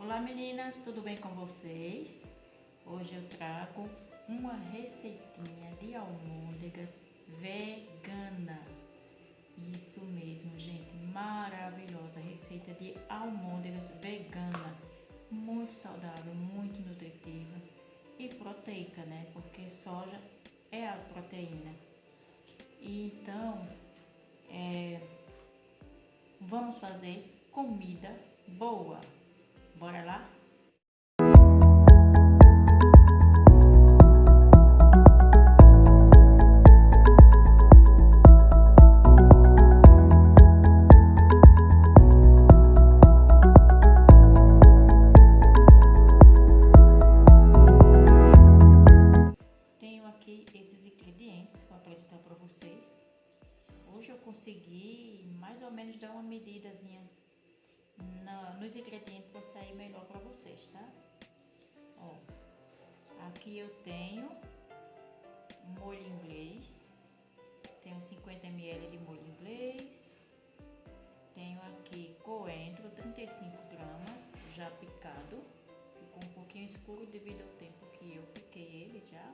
Olá meninas, tudo bem com vocês? Hoje eu trago uma receitinha de almôndegas vegana. Isso mesmo, gente, maravilhosa receita de almôndegas vegana, muito saudável, muito nutritiva e proteica, né? Porque soja é a proteína. Então, vamos fazer comida boa. Bora lá? Tenho aqui esses ingredientes que vou apresentar para vocês. Hoje eu consegui mais ou menos dar uma medidazinha nos ingredientes para sair melhor para vocês, tá? Ó, aqui eu tenho molho inglês, tenho 50 ml de molho inglês, tenho aqui coentro, 35 gramas, já picado, ficou um pouquinho escuro devido ao tempo que eu piquei ele já,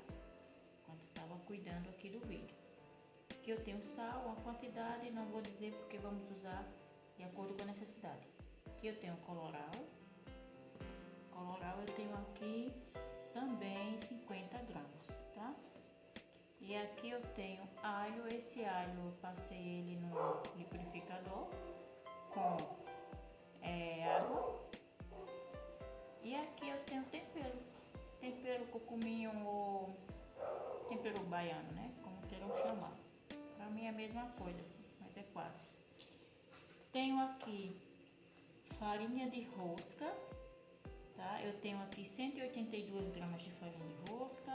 enquanto estava cuidando aqui do vídeo. Aqui eu tenho sal, uma quantidade, não vou dizer porque vamos usar de acordo com a necessidade. Aqui eu tenho colorau eu tenho aqui também 50 gramas, tá? E aqui eu tenho alho, esse alho eu passei ele no liquidificador com água. E aqui eu tenho tempero cocuminho ou tempero baiano, né? Como queiram chamar. Pra mim é a mesma coisa, mas é quase. Tenho aqui farinha de rosca, tá? Eu tenho aqui 182 gramas de farinha de rosca.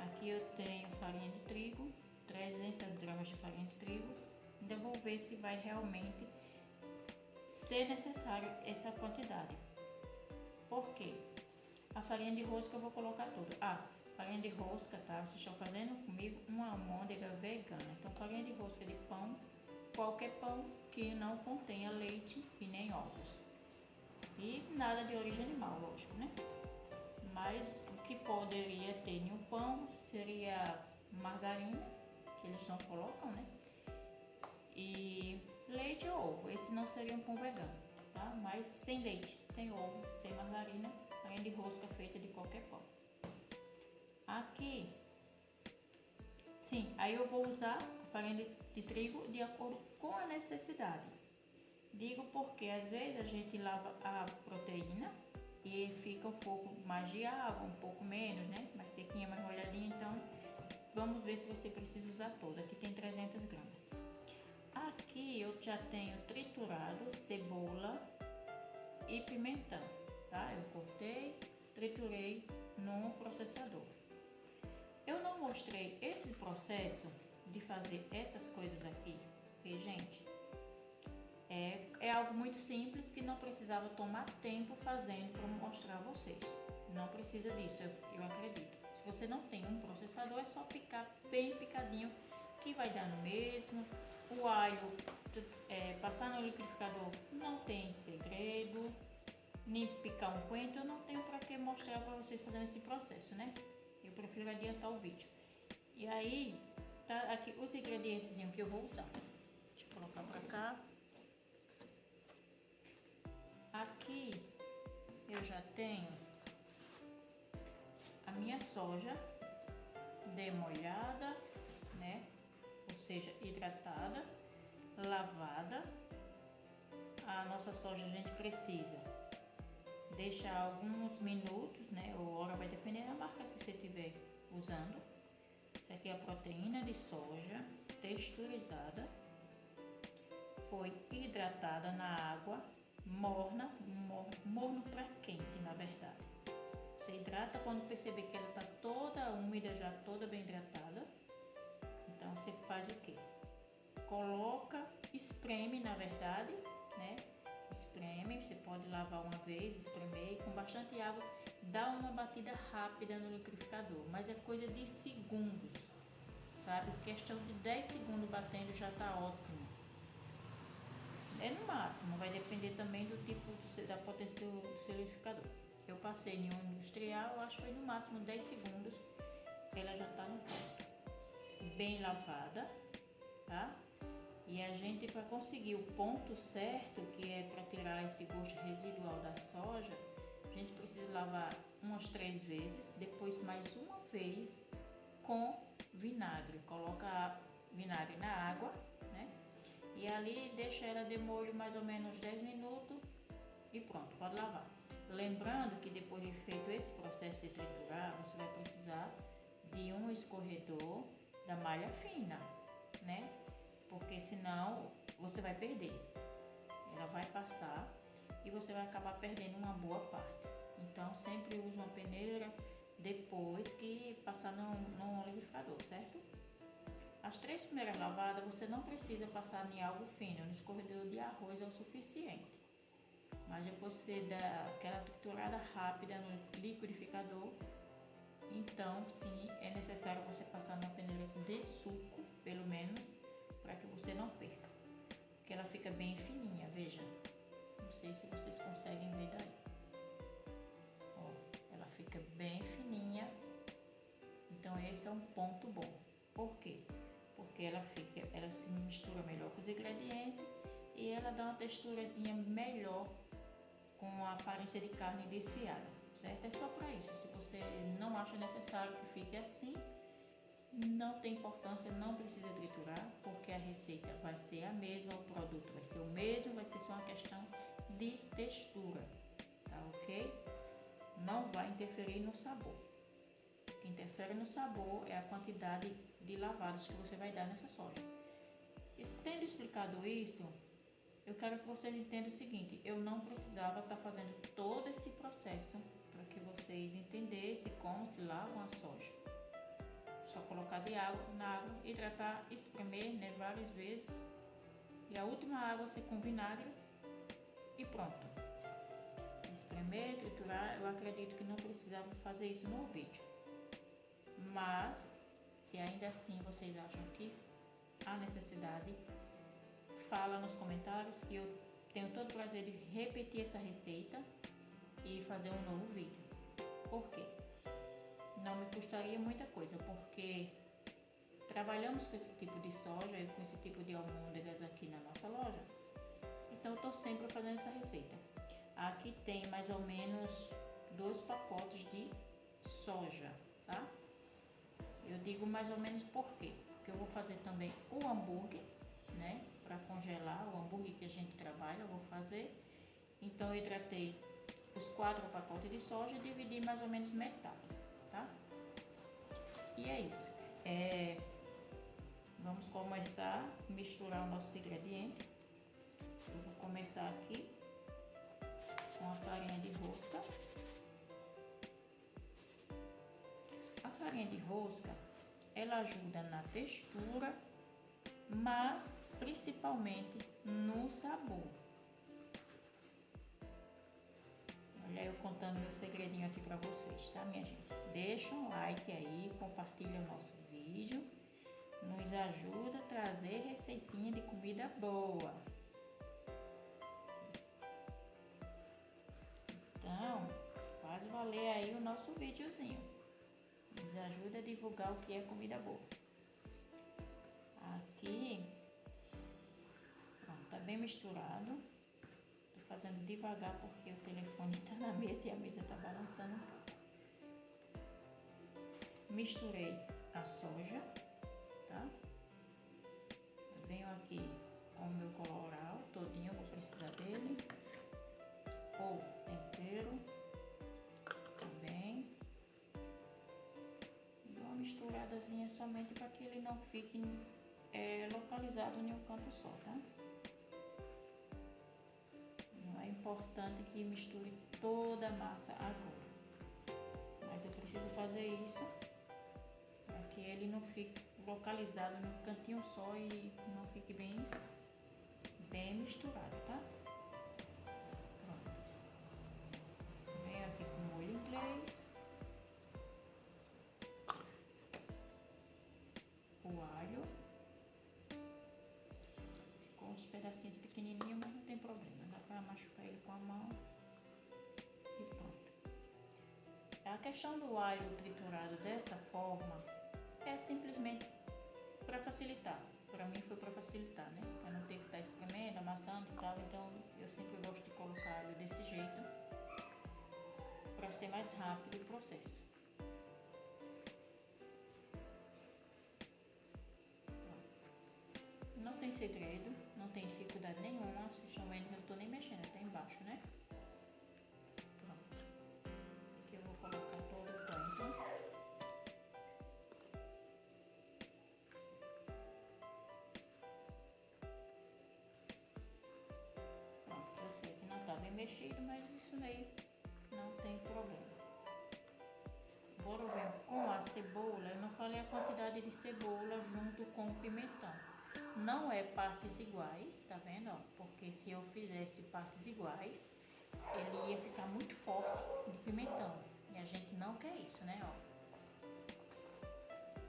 Aqui eu tenho farinha de trigo, 300 gramas de farinha de trigo. Ainda vou ver se vai realmente ser necessário essa quantidade. Por quê? A farinha de rosca eu vou colocar tudo. Farinha de rosca, tá? Vocês estão fazendo comigo uma almôndega vegana. Então, farinha de rosca de pão, qualquer pão que não contenha leite e nem ovos. E nada de origem animal, lógico, né? Mas o que poderia ter no pão seria margarina, que eles não colocam, né? E leite ou ovo. Esse não seria um pão vegano, tá? Mas sem leite, sem ovo, sem margarina, farinha de rosca feita de qualquer pão. Aqui, sim, aí eu vou usar a farinha de trigo de acordo com a necessidade. Digo porque às vezes a gente lava a proteína e fica um pouco mais de água, um pouco menos, né? Mais sequinha, mais molhadinha, então vamos ver se você precisa usar toda. Aqui tem 300 gramas. Aqui eu já tenho triturado cebola e pimentão, tá? Eu cortei, triturei no processador. Eu não mostrei esse processo de fazer essas coisas aqui, porque, gente, é algo muito simples que não precisava tomar tempo fazendo para mostrar a vocês. Não precisa disso, eu acredito. Se você não tem um processador, é só picar bem picadinho, que vai dar no mesmo. O alho, passar no liquidificador, não tem segredo. Nem picar um coentro, eu não tenho para que mostrar para vocês fazendo esse processo, né? Eu prefiro adiantar o vídeo. E aí, tá aqui os ingredientes que eu vou usar. Deixa eu colocar para cá. Aqui eu já tenho a minha soja demolhada, né? Ou seja, hidratada, lavada. A nossa soja a gente precisa deixar alguns minutos, né? Ou hora, vai depender da marca que você estiver usando. Isso aqui é a proteína de soja texturizada. Foi hidratada na água morno para quente, na verdade. Você hidrata quando perceber que ela está toda úmida, já toda bem hidratada. Então você faz o quê? Coloca, espreme, na verdade, né? Espreme, você pode lavar uma vez, espremer com bastante água, dá uma batida rápida no liquidificador, mas é coisa de segundos, sabe? Questão de 10 segundos batendo já tá ótimo. É no máximo, vai depender também do tipo da potência do seu liquidificador. Eu passei em um industrial, eu acho que foi no máximo 10 segundos, ela já tá no ponto. Bem lavada, tá? E a gente, para conseguir o ponto certo, que é para tirar esse gosto residual da soja, a gente precisa lavar umas 3 vezes, depois mais uma vez com vinagre. Coloca vinagre na água, né? E ali deixa ela de molho mais ou menos 10 minutos e pronto, pode lavar. Lembrando que depois de feito esse processo de triturar, você vai precisar de um escorredor da malha fina, né? Porque senão você vai perder. Ela vai passar e você vai acabar perdendo uma boa parte. Então sempre use uma peneira depois que passar no liquidificador, certo? As 3 primeiras lavadas você não precisa passar em algo fino, no escorredor de arroz é o suficiente. Mas depois você dá aquela triturada rápida no liquidificador, então sim é necessário você passar numa peneira de suco, pelo menos, para que você não perca. Porque ela fica bem fininha, veja. Não sei se vocês conseguem ver daí. Ó, ela fica bem fininha. Então esse é um ponto bom. Por quê? Porque ela se mistura melhor com os ingredientes e ela dá uma texturazinha melhor com a aparência de carne desfiada, certo? É só para isso. Se você não acha necessário que fique assim, não tem importância, não precisa triturar, porque a receita vai ser a mesma, o produto vai ser o mesmo, vai ser só uma questão de textura, tá ok? Não vai interferir no sabor. O que interfere no sabor é a quantidade de lavadas que você vai dar nessa soja. Tendo explicado isso, eu quero que vocês entendam o seguinte: eu não precisava estar fazendo todo esse processo para que vocês entendessem como se lava uma soja. Só colocar na água, hidratar, espremer, né, várias vezes. E a última água ser com vinagre e pronto. Espremer, triturar, eu acredito que não precisava fazer isso no vídeo. Mas, se ainda assim vocês acham que há necessidade, fala nos comentários que eu tenho todo o prazer de repetir essa receita e fazer um novo vídeo. Por quê? Não me custaria muita coisa, porque trabalhamos com esse tipo de soja e com esse tipo de almôndegas aqui na nossa loja. Então eu estou sempre fazendo essa receita. Aqui tem mais ou menos 2 pacotes de soja, tá? Eu digo mais ou menos por quê? Porque eu vou fazer também o hambúrguer, né? Para congelar o hambúrguer que a gente trabalha, eu vou fazer. Então eu hidratei os 4 pacotes de soja e dividi mais ou menos metade, tá? E é isso. Vamos começar a misturar o nosso ingrediente. Eu vou começar aqui com a farinha de rosca. A farinha de rosca, ela ajuda na textura, mas principalmente no sabor. Olha eu contando meu segredinho aqui pra vocês, tá, minha gente? Deixa um like aí, compartilha o nosso vídeo, nos ajuda a trazer receitinha de comida boa. Então, faz valer aí o nosso videozinho. Nos ajuda a divulgar o que é comida boa. Aqui, pronto, tá bem misturado. Tô fazendo devagar porque o telefone tá na mesa e a mesa tá balançando um pouco. Misturei a soja, tá? Venho aqui com o meu colorau todinho, eu vou precisar dele. O tempero também. E uma misturadazinha somente para que ele não fique localizado em um canto só, tá? Não é importante que misture toda a massa agora, mas eu preciso fazer isso para que ele não fique localizado num cantinho só e não fique bem misturado, tá? Pronto. Venho aqui com molho inglês, o alho, ficou uns pedacinhos pequenininhos, mas não tem problema, dá para machucar ele com a mão A questão do alho triturado dessa forma é simplesmente para facilitar. Para mim foi para facilitar, né? Para não ter que estar espremendo, amassando e tal. Então eu sempre gosto de colocar alho desse jeito para ser mais rápido o processo. Não tem segredo, não tem dificuldade nenhuma. Vocês estão vendo que eu não estou nem mexendo, até embaixo, né? Pronto. Aqui eu vou colocar todo o tanto. Pronto, eu sei que não está bem mexido, mas isso aí não tem problema. Agora eu venho com a cebola. Eu não falei a quantidade de cebola junto com o pimentão. Não é partes iguais, tá vendo? Ó, porque se eu fizesse partes iguais, ele ia ficar muito forte de pimentão. E a gente não quer isso, né? Ó.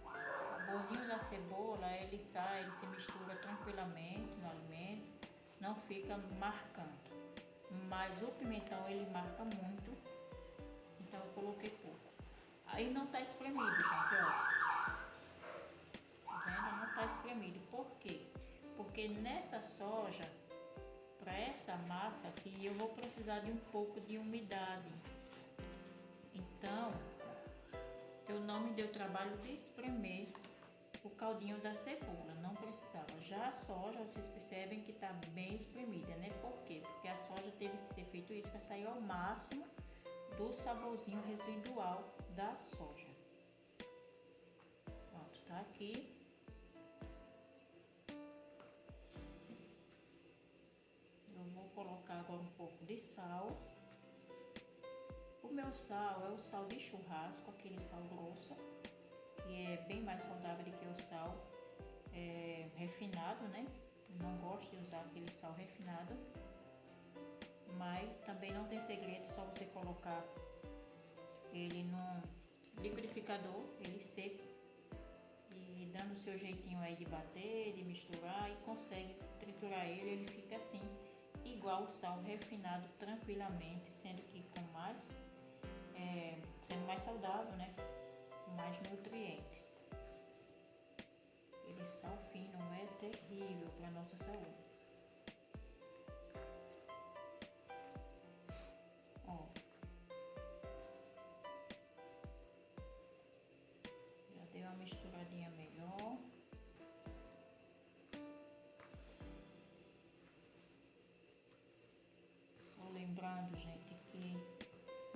O saborzinho da cebola, ele sai, ele se mistura tranquilamente no alimento, não fica marcante. Mas o pimentão, ele marca muito, então eu coloquei pouco. Aí não tá espremido, gente, ó. Tá vendo? Não tá espremido. Por quê? Porque nessa soja, para essa massa aqui, eu vou precisar de um pouco de umidade. Então, eu não me deu trabalho de espremer o caldinho da cebola, não precisava. Já a soja, vocês percebem que tá bem espremida, né? Por quê? Porque a soja teve que ser feito isso para sair ao máximo do saborzinho residual da soja. Pronto, tá aqui. Eu vou colocar agora um pouco de sal. O meu sal é o sal de churrasco, aquele sal grosso, que é bem mais saudável do que o sal refinado, né? Eu não gosto de usar aquele sal refinado, mas também não tem segredo, só você colocar ele no liquidificador, ele seco, e dando o seu jeitinho aí de bater, de misturar, e consegue triturar ele, ele fica assim, igual o sal refinado tranquilamente, sendo que com mais, sendo mais saudável, né? Com mais nutrientes. Aquele sal fino é terrível para nossa saúde. Ó, já deu uma misturadinha melhor. Só lembrando, gente, que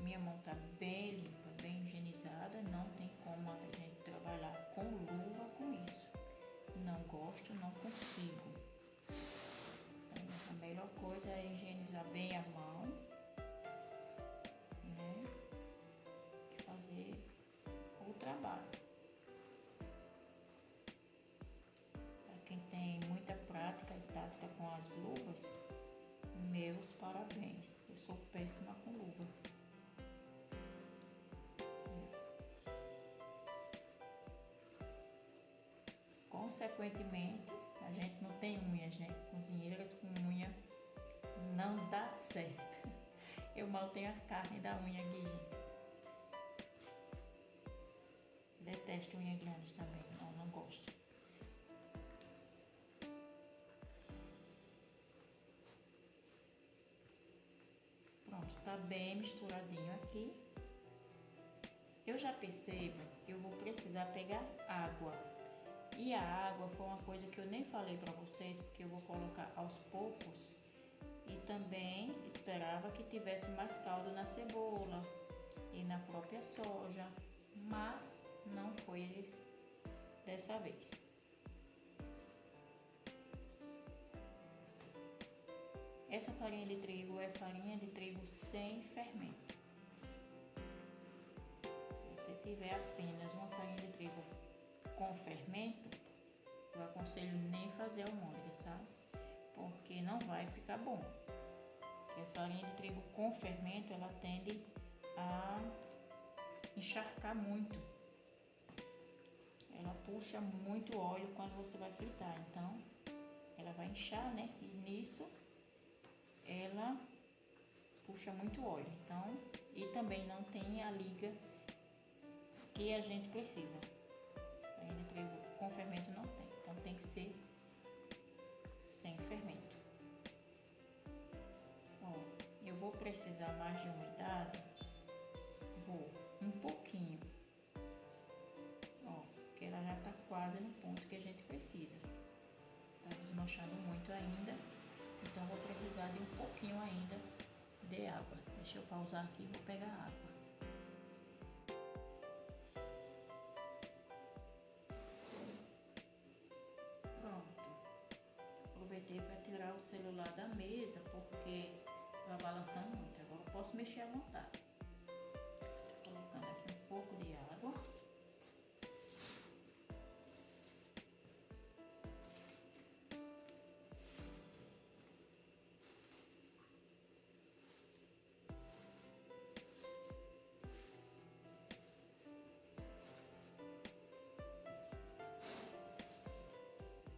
minha mão tá bem limpa, bem higienizada. Não tem como a gente trabalhar com luva com isso. Não gosto, não consigo. A melhor coisa é higienizar bem a mão, né? E fazer o trabalho. Para quem tem muita prática e tática com as luvas, meus parabéns. Eu sou péssima com luva. Consequentemente, a gente não tem unhas, né? Cozinheiras com unha não dá certo. Eu mal tenho a carne da unha aqui, gente. Detesto unhas grandes também, não gosto. Pronto, tá bem misturadinho aqui. Eu já percebo que eu vou precisar pegar água. E a água foi uma coisa que eu nem falei para vocês, porque eu vou colocar aos poucos. E também esperava que tivesse mais caldo na cebola e na própria soja, mas não foi dessa vez. Essa farinha de trigo é farinha de trigo sem fermento. Se você tiver apenas uma farinha de trigo com fermento, eu aconselho nem fazer almôndega, sabe? Porque não vai ficar bom. Porque a farinha de trigo com fermento, ela tende a encharcar muito. Ela puxa muito óleo quando você vai fritar, então ela vai inchar, né? E nisso ela puxa muito óleo. Então, e também não tem a liga que a gente precisa. Farinha de trigo com fermento não tem, então tem que ser sem fermento. Ó, eu vou precisar mais de umidade, vou um pouquinho, ó, porque ela já tá quase no ponto que a gente precisa. Tá desmanchando muito ainda, então vou precisar de um pouquinho ainda de água. Deixa eu pausar aqui e vou pegar água. Aproveitei para tirar o celular da mesa porque estava balançando muito. Agora eu posso mexer à vontade. Colocando aqui um pouco de água.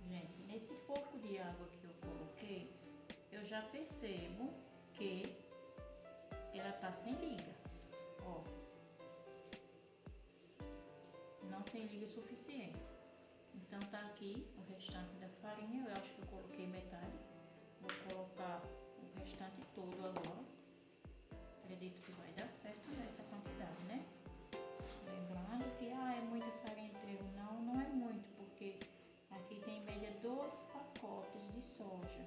Gente, nesse pouco de água que eu coloquei, eu já percebo que ela tá sem liga, ó, não tem liga suficiente. Então tá aqui o restante da farinha, eu acho que eu coloquei metade, vou colocar o restante todo agora. Acredito que vai dar certo nessa quantidade, né? Lembrando que é muita farinha de trigo, não é muito, porque aqui tem em média 2 pacotes de soja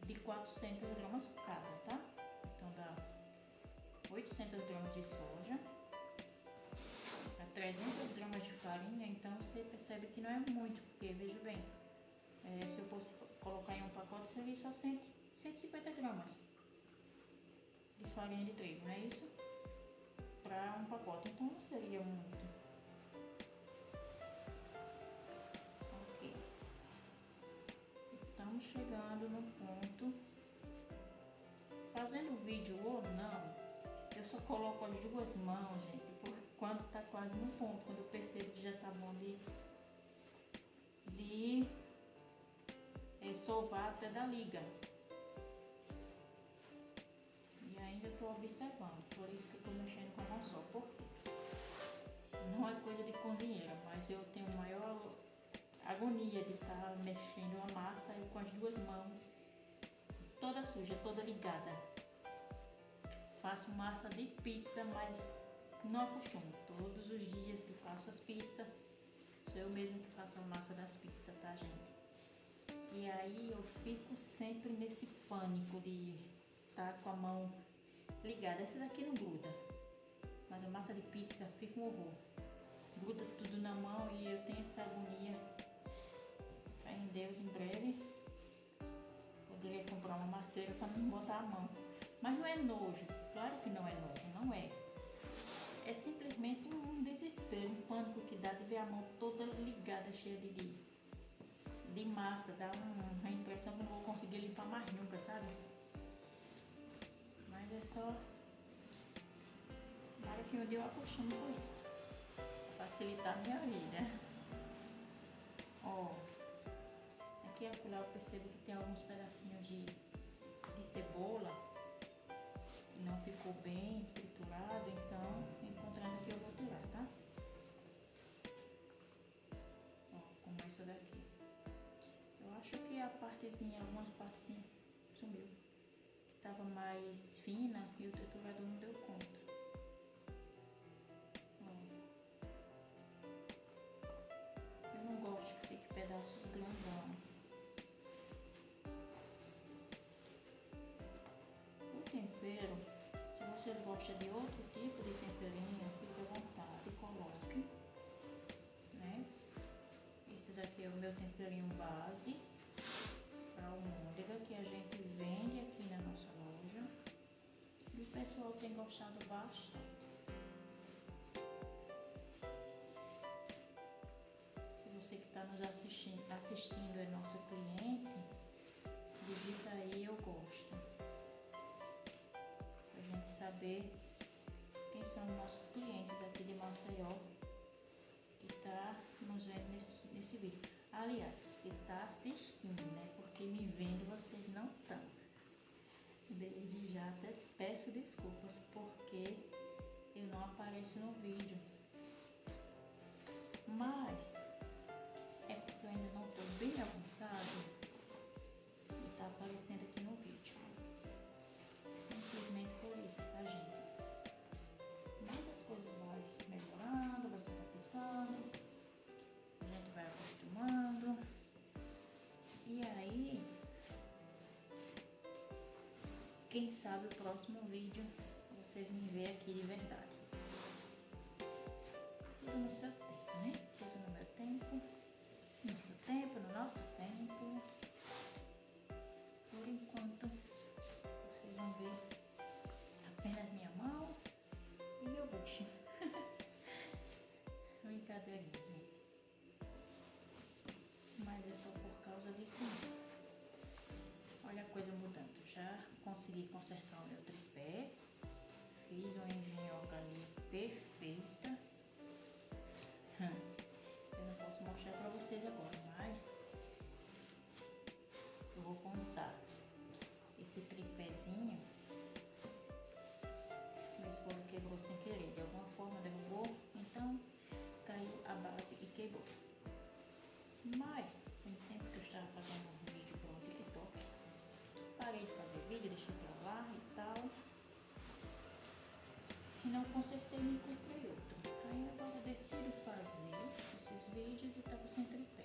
de 400 gramas cada, tá? Então dá 800 gramas de soja, dá 300 gramas de farinha, então você percebe que não é muito, porque veja bem, se eu fosse colocar em um pacote seria só 150 gramas de farinha de trigo, não é isso? Para um pacote, então não seria muito. Ok. Estamos chegando no ponto. Fazendo vídeo ou não, eu só coloco as duas mãos, gente, porque quando tá quase no ponto, quando eu percebo que já tá bom de sovar até da liga. E ainda tô observando, por isso que eu tô mexendo com a mão só, porque não é coisa de cozinheira, mas eu tenho maior agonia de estar mexendo a massa eu com as duas mãos toda suja, toda ligada. Faço massa de pizza, mas não acostumo. Todos os dias que faço as pizzas, sou eu mesmo que faço a massa das pizzas, tá, gente? E aí eu fico sempre nesse pânico de estar com a mão ligada. Essa daqui não gruda, mas a massa de pizza fica um horror. Gruda tudo na mão e eu tenho essa agonia. Fé em Deus, em breve poderia comprar uma masseira para não botar a mão. Mas não é nojo, claro que não é nojo, não é. É simplesmente um desespero, um pânico que dá de ver a mão toda ligada, cheia de massa. Dá uma impressão que não vou conseguir limpar mais nunca, sabe? Mas é só... Para que um dia eu acostumo com isso. Facilitar a minha vida. Ó, aqui a colher eu percebo que tem alguns pedacinhos de cebola que não ficou bem triturado, então encontrando aqui eu vou tirar, tá? Ó, como essa daqui. Eu acho que a partezinha, algumas partezinhas sumiu, que tava mais fina e o triturador não deu conta. Eu não gosto que fique pedaços grandão. O tempero, se você gosta de outro tipo de temperinho, fique à vontade, coloque, né? Esse daqui é o meu temperinho base para almôndega que a gente vende aqui na nossa loja e o pessoal tem gostado bastante. Se você que está nos assistindo é nosso cliente, digita aí eu gosto, pra gente saber quem são nossos clientes aqui de Maceió que tá nos vendo nesse vídeo. Aliás, que tá assistindo, né? Porque me vendo vocês não estão. Desde já até peço desculpas porque eu não apareço no vídeo. Mas é porque eu ainda não estou bem à vontade e tá aparecendo aqui no vídeo. Simplesmente por isso, tá, gente? Mas as coisas vão melhorando, vai se adaptando, a gente vai acostumando. E aí, quem sabe o próximo vídeo vocês me veem aqui de verdade. Tudo no seu tempo, né? Tudo no meu tempo, no seu tempo, no nosso tempo. Por enquanto, vocês vão ver apenas minha mão e meu bucho. Brincadeirinha, gente. Mas é só por causa disso mesmo. Olha a coisa mudando. Já consegui consertar o meu tripé. Fiz uma engenhoca ali perfeita. Eu não posso mostrar pra vocês agora, mas eu vou contar. Esse tripézinho, meu esposo quebrou sem querer. De alguma forma derrubou, então caiu a base e quebrou. Mas, no tempo que eu estava fazendo um vídeo para o TikTok, parei de fazer vídeo, deixei pra lá e tal. E não consertei nem comprei outro. Aí agora eu decido fazer esses vídeos e tava sem tripé.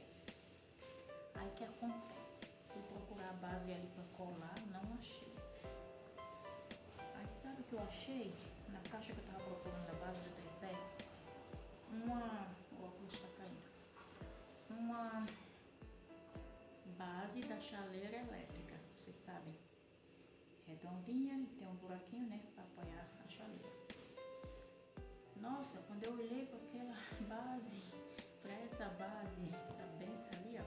Aí o que acontece? Fui procurar a base ali pra colar, não achei. Aí sabe o que eu achei? Na caixa que eu tava procurando a base do tripé, o óculos tá caindo. Uma base da chaleira elétrica, vocês sabem. Redondinha e tem um buraquinho, né, pra apoiar a chaleira. Nossa, quando eu olhei para aquela base, para essa base, essa benção ali, ó.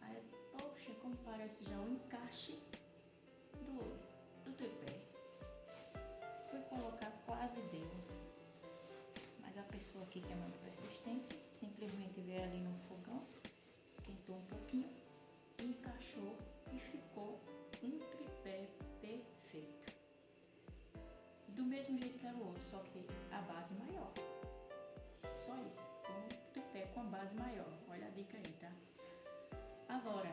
Aí, poxa, como parece já o encaixe do tripé. Fui colocar, quase deu. Mas a pessoa aqui que é muito persistente, simplesmente veio ali no fogão, esquentou um pouquinho, encaixou e ficou um tripé perfeito. Do mesmo jeito que era o outro, só que a base maior. Só isso, um tripé com a base maior. Olha a dica aí, tá? Agora,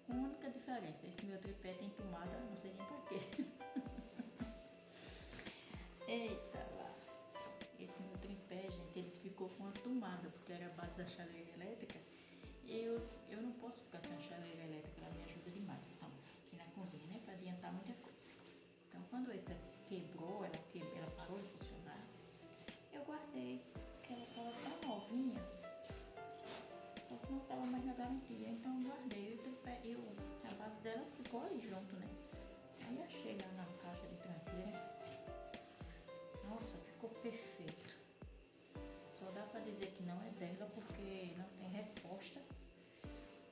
a única diferença, esse meu tripé tem tomada, não sei nem pra quê. Eita lá. Esse meu tripé, gente, ele ficou com a tomada, porque era a base da chaleira elétrica. Eu não posso ficar sem a chaleira elétrica, ela me ajuda demais. Então, aqui na cozinha, né, pra adiantar muita coisa. Então, quando essa quebrou, ela parou de funcionar, eu guardei, porque ela estava tão novinha, só que não estava mais na garantia, então eu guardei. O tripé, a base dela ficou ali junto, né? Aí achei lá na caixa de tranqueira. Nossa, ficou perfeito. Só dá pra dizer que não é dela, porque não tem resposta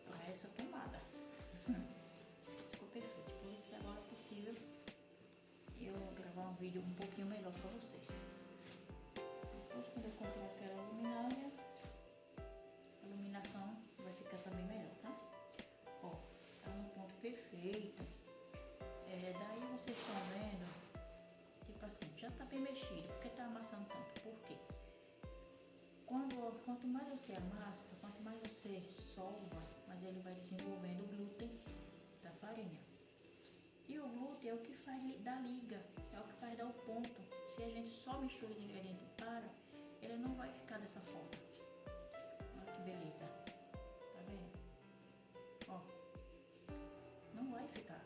para essa tomada. Ficou perfeito, por isso que agora é possível eu gravar um vídeo um pouquinho melhor para vocês. Depois, quando eu comprar aquela luminária, a iluminação vai ficar também melhor, tá? Ó, tá no ponto perfeito. Daí vocês estão vendo, tipo assim, já tá bem mexido. Por que tá amassando tanto? Por quê? Quanto mais você amassa, quanto mais você solva, mais ele vai desenvolvendo o glúten da farinha. E o glúten é o que faz dar liga, é o que faz dar o ponto. Se a gente só mistura o ingrediente e para, ele não vai ficar dessa forma. Olha que beleza. Tá vendo? Ó, não vai ficar.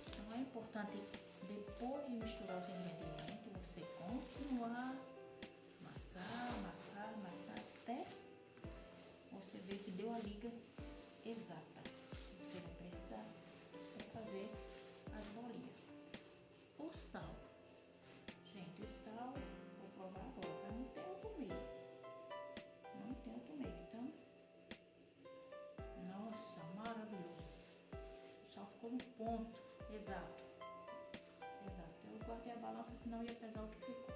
Então é importante, depois de misturar os ingredientes, você continuar amassar, até você ver que deu a liga exata. Você vai precisar fazer as bolinhas. O sal. Gente, o sal, vou provar agora, tá? Não tem outro meio. Não tem outro meio, então. Nossa, maravilhoso. O sal ficou no ponto, exato. Eu guardei a balança, senão ia pesar o que ficou.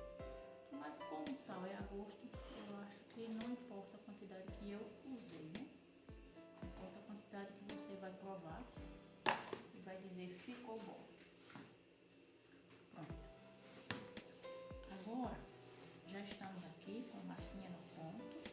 Mas como o sal é a gosto, eu acho que não importa a quantidade que eu usei, né? Importa a quantidade que você vai provar e vai dizer ficou bom. Pronto. Agora, já estamos aqui com a massinha no ponto.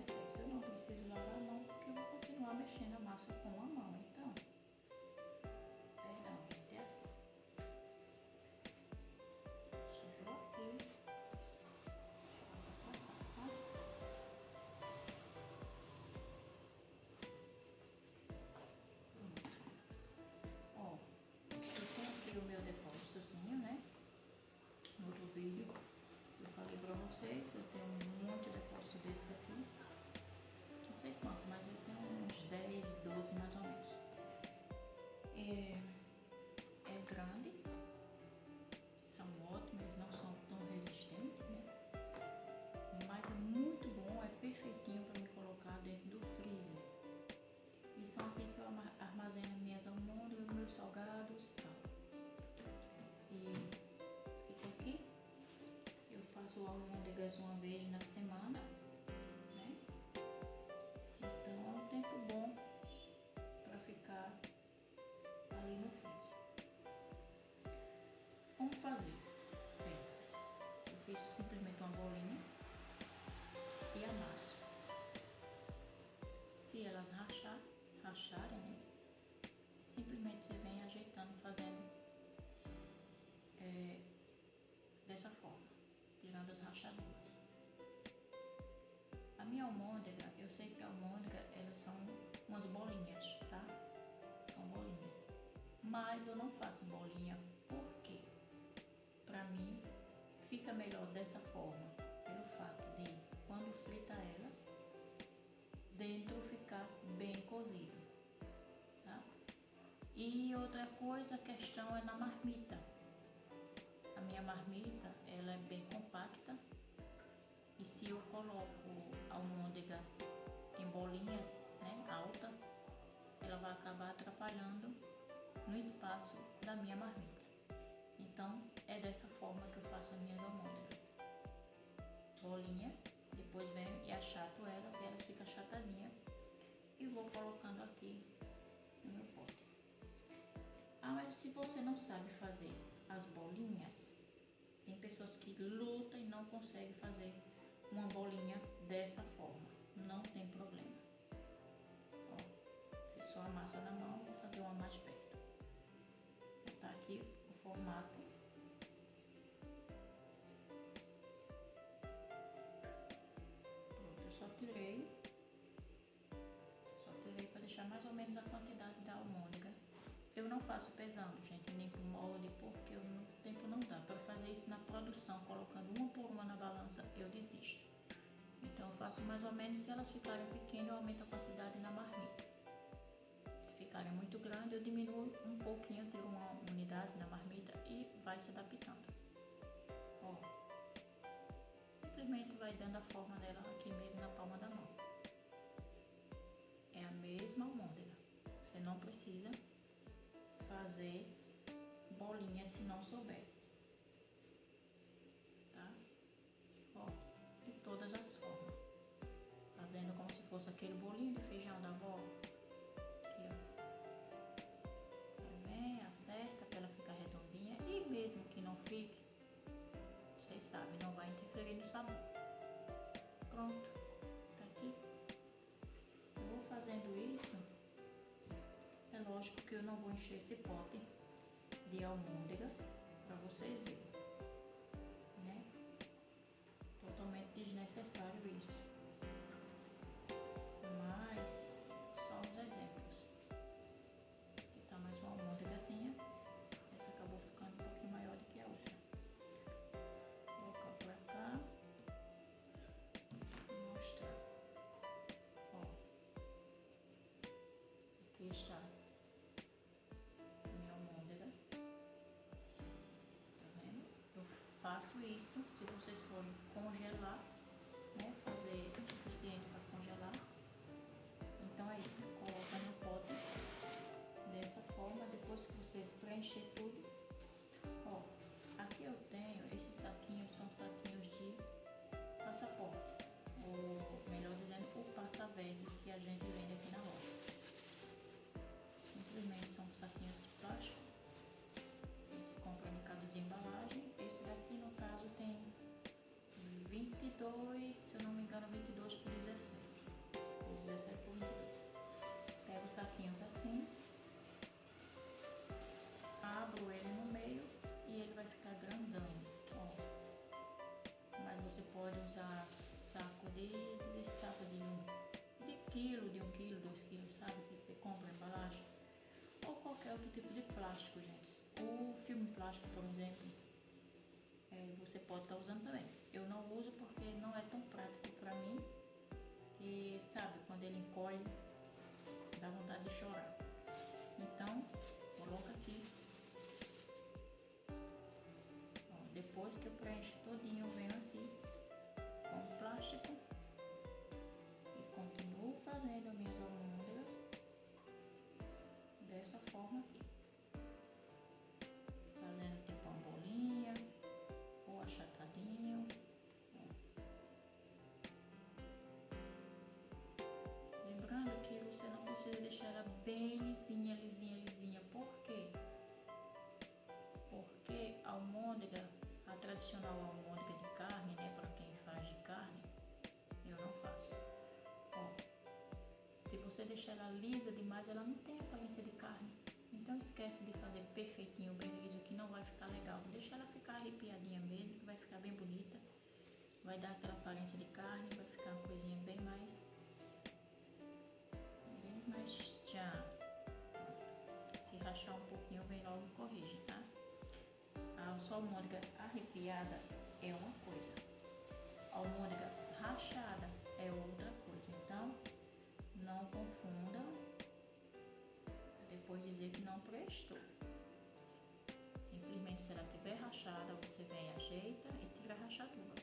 excesso. Eu não preciso lavar a mão porque eu vou continuar mexendo a massa com a mão. Então, perdão, gente, é assim. Sujou aqui. Ó, eu tenho aqui o meu depósitozinho, né? No outro vídeo eu falei pra vocês, eu tenho muito depósito desse aqui. Não sei quanto, mas eu tenho uns 10, 12 mais ou menos. É grande, são ótimos, não são tão resistentes, né? Mas é muito bom, é perfeitinho para me colocar dentro do freezer. E são aqui que eu armazeno minhas almôndegas, meus salgados e tal. E fica aqui. Eu faço almôndegas uma vez na semana, né? Então é um tempo bom para ficar ali no freezer. Como fazer? Bem, eu fiz simplesmente uma bolinha e amasso. Se elas racharem, né? Simplesmente você vem ajeitando, fazendo dessa forma, tirando as rachaduras. A minha almôndega, eu sei que a almôndega, elas são umas bolinhas, tá? São bolinhas. Mas eu não faço bolinha porque, pra mim, fica melhor dessa forma, pelo fato de, quando frita elas, dentro ficar bem cozido, tá? E outra coisa, a questão é na marmita. A minha marmita, ela é bem compacta. E se eu coloco almôndegas em bolinhas, né, alta, ela vai acabar atrapalhando no espaço da minha marmita. Então, é dessa forma que eu faço as minhas almôndegas. Bolinha, depois venho e achato elas e elas ficam achatadinhas. E vou colocando aqui no meu pote. Ah, mas se você não sabe fazer as bolinhas, tem pessoas que lutam e não conseguem fazer uma bolinha dessa forma. Não tem problema. Ó, você só amassa na mão, vou fazer uma mais perto. Tá aqui o formato. Pronto, eu só tirei para deixar mais ou menos a quantidade da almôndega. Eu não faço pesando, gente, nem por molde, porque o tempo não dá. Para fazer isso na produção, colocando uma por uma na balança, eu desisto. Então eu faço mais ou menos, se elas ficarem pequenas, eu aumento a quantidade na marmita. Se ficarem muito grandes, eu diminuo um pouquinho, tiro uma unidade na marmita e vai se adaptando. Ó, simplesmente vai dando a forma dela aqui mesmo na palma da mão. É a mesma almôndega. Você não precisa fazer bolinha se não souber, tá? Ó, de todas as formas, fazendo como se fosse aquele bolinho de feijão da avó. Aqui, ó. Também acerta para ela ficar redondinha e mesmo que não fique, vocês sabem, não vai interferir no sabor. Pronto, tá aqui. Eu vou fazendo isso. É lógico que eu não vou encher esse pote de almôndegas para vocês verem, né? Totalmente desnecessário isso. Mas só uns exemplos. Aqui tá mais uma almôndegazinha. Essa acabou ficando um pouquinho maior do que a outra. Vou colocar pra cá e mostrar. Ó, aqui está. Faço isso, se vocês forem congelar, né, fazer o suficiente para congelar, então é isso, coloca no pote dessa forma, depois que você preencher tudo. Ó, aqui eu tenho, esses saquinhos são saquinhos de passaporte, ou melhor dizendo, o passa-verde que a gente vende aqui na loja. Simplesmente são saquinhos de plástico. Compra em casa de embalagem. Esse daqui no caso tem 22, se eu não me engano, 22 por 17. pode usar saco saco de quilo, de 1 quilo, 2 quilos, sabe? Que você compra embalagem. Ou qualquer outro tipo de plástico, gente. O filme plástico, por exemplo, você pode estar usando também. Eu não uso porque não é tão prático pra mim. E sabe, quando ele encolhe, dá vontade de chorar. Então, coloca aqui. Ó, depois que eu preencho todinho, eu venho aqui com o plástico e continuo fazendo minhas almôndegas dessa forma aqui. Fazendo tipo uma bolinha ou achatadinho. Lembrando que você não precisa deixar ela bem lisinha, lisinha, lisinha. Por quê? Porque a almôndega, a tradicional almôndega de carne, né, para quem faz de carne, eu não faço. Ó, se você deixar ela lisa demais, ela não tem aparência de carne. Então esquece de fazer perfeitinho, bem liso, que não vai ficar legal. Deixa ela ficar arrepiadinha mesmo, que vai ficar bem bonita. Vai dar aquela aparência de carne, vai ficar uma coisinha bem mais tchan. Se rachar um pouquinho, vem logo e corrige, tá? A sua almôndega arrepiada é uma coisa, a almôndega rachada é outra coisa. Então, não confunda, depois dizer que não prestou. Simplesmente, se ela estiver rachada, você vem, ajeita e tira a rachadura,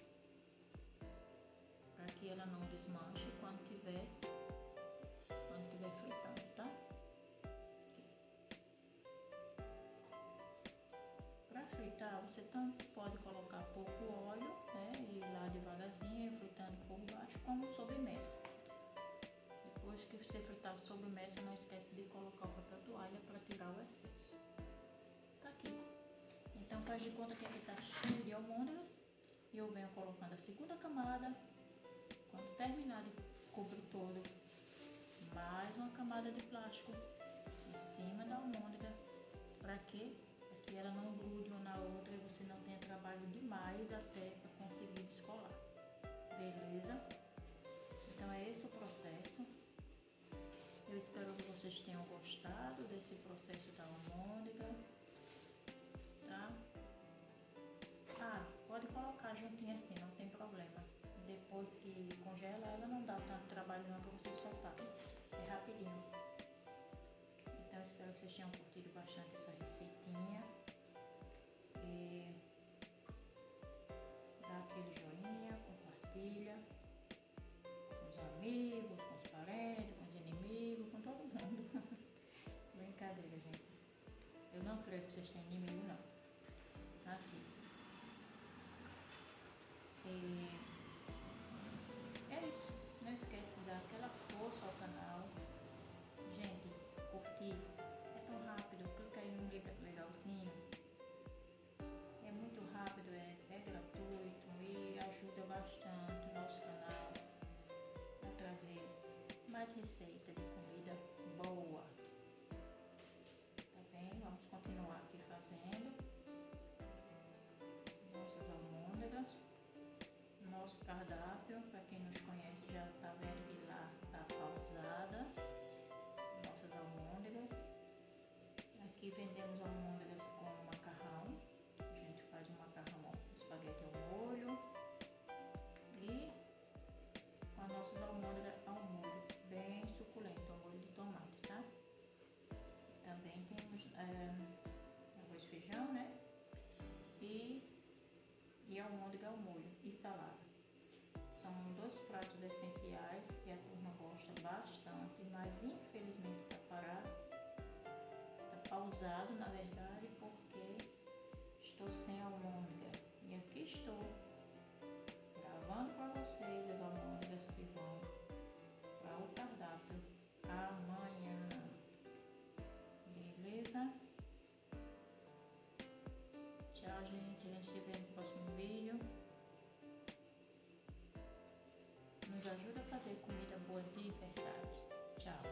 para que ela não desmanche quando estiver fritando, tá? Para fritar, você tanto pode colocar pouco óleo, né, e ir lá devagarzinho, fritando por baixo, como sobremesa. Depois que você fritar a sobremesa, não esquece de colocar o papel toalha para tirar o excesso. Tá aqui. Então faz de conta que aqui tá cheio de almôndegas e eu venho colocando a segunda camada. Quando terminar de cobrir todo, mais uma camada de plástico em cima da almôndega. Para quê? Para que ela não grude uma na outra e você não tenha trabalho demais até para conseguir descolar. Beleza? Então é esse o processo. Eu espero que vocês tenham gostado desse processo da almôndega, tá? Ah, pode colocar juntinho assim, não tem problema. Depois que congela, ela não dá tanto trabalho não para você soltar. É rapidinho. Então espero que vocês tenham curtido bastante essa receitinha. E dá aquele joinha, compartilha com os amigos, com os parentes, com os inimigos, com todo mundo. Brincadeira, gente. Eu não creio que vocês tenham inimigo, não. Aqui. É isso. Não esquece de dar aquela força ao canal. Gente, curtir é tão rápido. Clica aí no legalzinho. É muito rápido, é gratuito e ajuda bastante o nosso canal a trazer mais receita de comida boa. Tá bem? Vamos continuar aqui fazendo nossas almôndegas. Nosso cardápio, para quem nos conhece já tá vendo que lá tá pausada. Nossas almôndegas. Aqui vendemos almôndegas com macarrão. A gente faz um macarrão, espaguete ao molho. E com as nossas almôndegas ao molho, bem suculento, ao molho de tomate, tá? Também temos arroz e feijão, né? E almôndega ao molho e salada. São 2 pratos essenciais que a turma gosta bastante, mas infelizmente está parado, está pausado na verdade, porque estou sem almôndega. E aqui estou gravando para vocês as almôndegas que vão para o cardápio amanhã. Beleza? Tchau, gente. A gente se vê no próximo vídeo. Nos ajuda a fazer comida boa de verdade. Tchau.